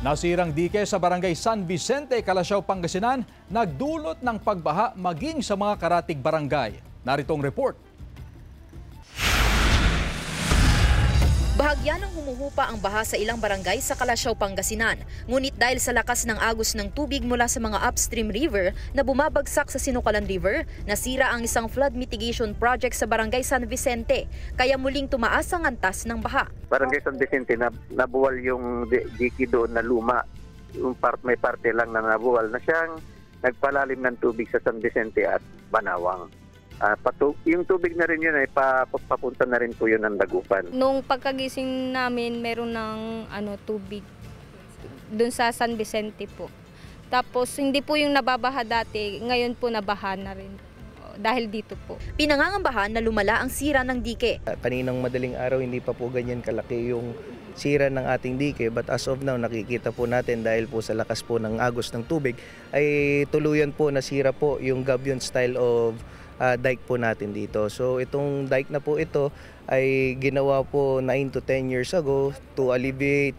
Nasirang dike sa barangay San Vicente, Calasiao, Pangasinan, nagdulot ng pagbaha maging sa mga karatig barangay. Narito ang report. Bahagyan ng humuhupa ang baha sa ilang barangay sa Calasiao, Pangasinan. Ngunit dahil sa lakas ng agos ng tubig mula sa mga upstream river na bumabagsak sa Sinukalan River, nasira ang isang flood mitigation project sa barangay San Vicente, kaya muling tumaas ang antas ng baha. Barangay San Vicente, nabuwal yung diki doon na luma. May parte lang na nabuwal na siyang nagpalalim ng tubig sa San Vicente at Banawang. Yung tubig na rin yun ay papunta na rin po yun ng Dagupan. Nung pagkagising namin, meron ng tubig dun sa San Vicente po. Tapos hindi po yung nababaha dati, ngayon po nabaha na rin dahil dito po. Pinangangambahan na lumala ang sira ng dike. Kaninang madaling araw hindi pa po ganyan kalaki yung sira ng ating dike, but as of now nakikita po natin dahil po sa lakas po ng agos ng tubig ay tuluyan po nasira po yung gabion style of dike po natin dito. So itong dike na po ito ay ginawa po 9 to 10 years ago to alleviate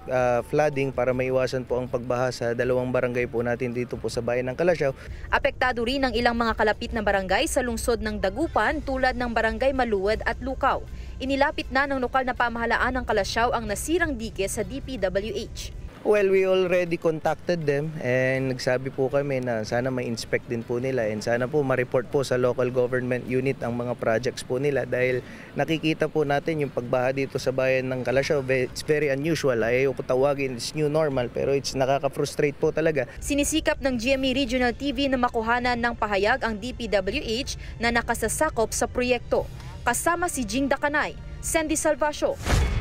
flooding para maiwasan po ang pagbaha sa dalawang barangay po natin dito po sa bayan ng Calasiao. Apektado rin ang ilang mga kalapit na barangay sa lungsod ng Dagupan tulad ng barangay Maluwad at Lukaw. Inilapit na ng lokal na pamahalaan ng Calasiao ang nasirang dike sa DPWH. Well, we already contacted them and nagsabi po kami na sana ma-inspect din po nila and sana po ma-report po sa local government unit ang mga projects po nila dahil nakikita po natin yung pagbaha dito sa bayan ng Calasiao. It's very unusual. Ayaw ko tawagin it's new normal pero it's nakaka-frustrate po talaga. Sinisikap ng GMA Regional TV na makuhanan ng pahayag ang DPWH na nakasasakop sa proyekto. Kasama si Jing Dakanay, Sandy Salvacio,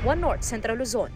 One North Central Luzon.